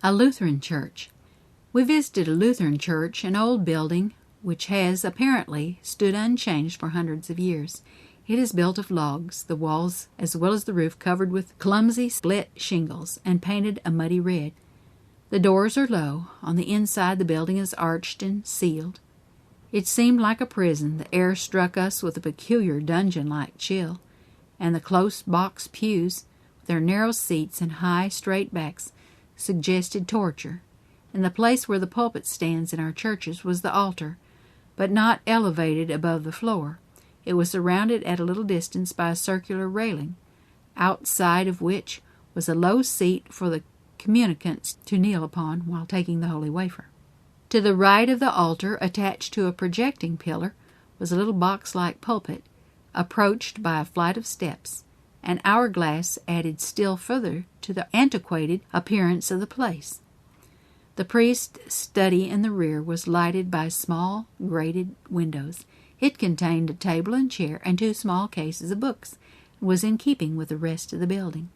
A Lutheran church. We visited a Lutheran church, an old building which has apparently stood unchanged for hundreds of years. It is built of logs, the walls as well as the roof covered with clumsy split shingles and painted a muddy red. The doors are low. On the inside the building is arched and sealed. It seemed like a prison. The air struck us with a peculiar dungeon-like chill, and the close box pews, with their narrow seats and high, straight backs, suggested torture. In the place where the pulpit stands in our churches was the altar, but not elevated above the floor. It was surrounded at a little distance by a circular railing, outside of which was a low seat for the communicants to kneel upon while taking the holy wafer. To the right of the altar, attached to a projecting pillar, was a little box-like pulpit, approached by a flight of steps. An hourglass added still further to the antiquated appearance of the place. The priest's study in the rear was lighted by small, grated windows. It contained a table and chair and 2 small cases of books, and was in keeping with the rest of the building.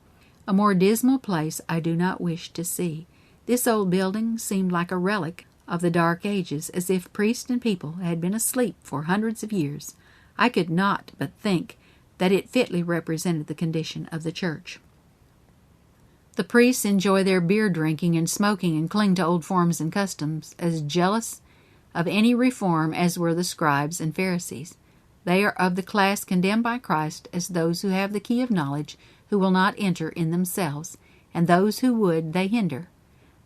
A more dismal place I do not wish to see. This old building seemed like a relic of the Dark Ages, as if priests and people had been asleep for hundreds of years. I could not but think that it fitly represented the condition of the church. The priests enjoy their beer drinking and smoking and cling to old forms and customs, as jealous of any reform as were the scribes and Pharisees. They are of the class condemned by Christ as those who have the key of knowledge, who will not enter in themselves, and those who would they hinder.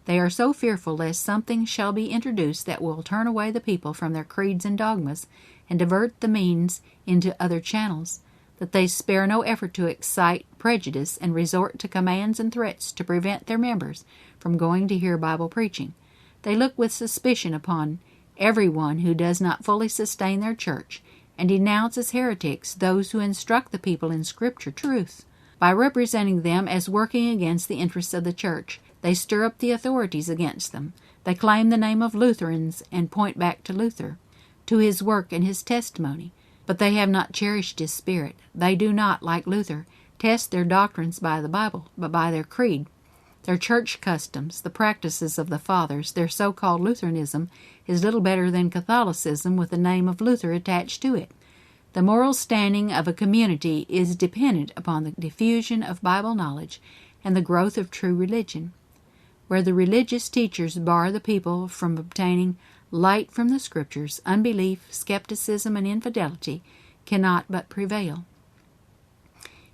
They are so fearful lest something shall be introduced that will turn away the people from their creeds and dogmas, and divert the means into other channels, that they spare no effort to excite prejudice and resort to commands and threats to prevent their members from going to hear Bible preaching. They look with suspicion upon everyone who does not fully sustain their church, and denounce as heretics those who instruct the people in Scripture truth. By representing them as working against the interests of the church, they stir up the authorities against them. They claim the name of Lutherans and point back to Luther, to his work and his testimony. But they have not cherished his spirit. They do not, like Luther, test their doctrines by the Bible, but by their creed. Their church customs, the practices of the fathers, their so-called Lutheranism, is little better than Catholicism with the name of Luther attached to it. The moral standing of a community is dependent upon the diffusion of Bible knowledge and the growth of true religion. Where the religious teachers bar the people from obtaining light from the Scriptures, unbelief, skepticism, and infidelity cannot but prevail.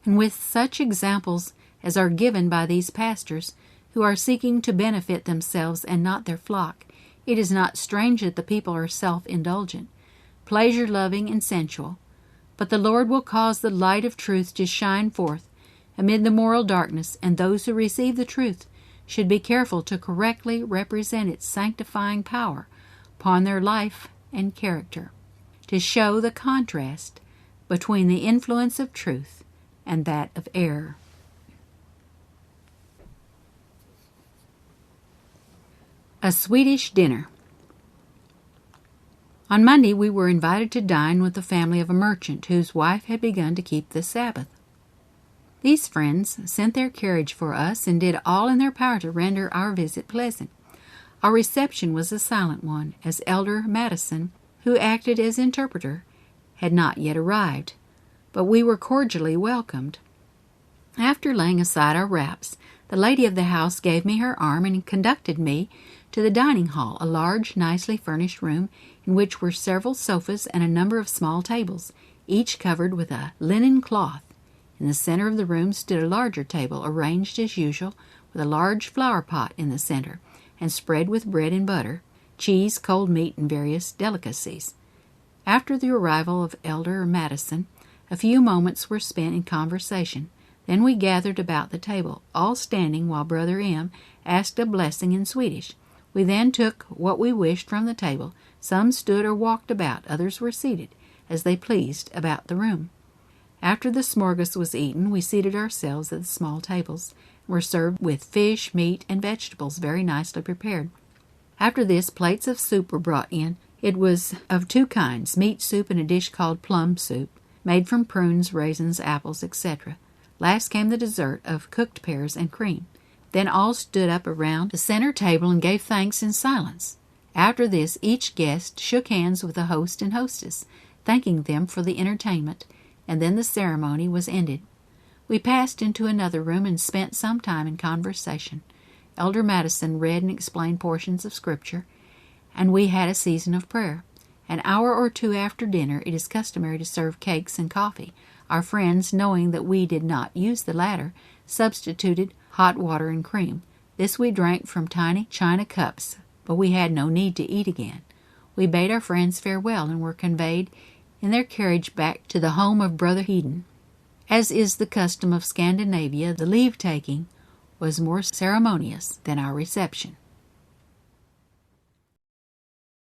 And with such examples as are given by these pastors, who are seeking to benefit themselves and not their flock, it is not strange that the people are self-indulgent, pleasure-loving, and sensual. But the Lord will cause the light of truth to shine forth amid the moral darkness, and those who receive the truth should be careful to correctly represent its sanctifying power upon their life and character, to show the contrast between the influence of truth and that of error. A Swedish dinner. On Monday we were invited to dine with the family of a merchant whose wife had begun to keep the Sabbath. These friends sent their carriage for us and did all in their power to render our visit pleasant. Our reception was a silent one, as Elder Madison, who acted as interpreter, had not yet arrived, but we were cordially welcomed. After laying aside our wraps, the lady of the house gave me her arm and conducted me to the dining hall, a large, nicely furnished room in which were several sofas and a number of small tables, each covered with a linen cloth. In the center of the room stood a larger table, arranged as usual, with a large flower pot in the center, and spread with bread and butter, cheese, cold meat, and various delicacies. After the arrival of Elder Madison, a few moments were spent in conversation. Then we gathered about the table, all standing while Brother M. asked a blessing in Swedish. We then took what we wished from the table. Some stood or walked about, others were seated, as they pleased, about the room. After the smorgasbord was eaten, we seated ourselves at the small tables, and were served with fish, meat, and vegetables very nicely prepared. After this, plates of soup were brought in. It was of 2 kinds, meat soup and a dish called plum soup, made from prunes, raisins, apples, etc. Last came the dessert of cooked pears and cream. Then all stood up around the center table and gave thanks in silence. After this, each guest shook hands with the host and hostess, thanking them for the entertainment, and then the ceremony was ended. We passed into another room and spent some time in conversation. Elder Madison read and explained portions of Scripture, and we had a season of prayer. An hour or two after dinner, it is customary to serve cakes and coffee. Our friends, knowing that we did not use the latter, substituted hot water and cream. This we drank from tiny china cups, but we had no need to eat again. We bade our friends farewell and were conveyed in their carriage back to the home of Brother Hedon. As is the custom of Scandinavia, the leave-taking was more ceremonious than our reception.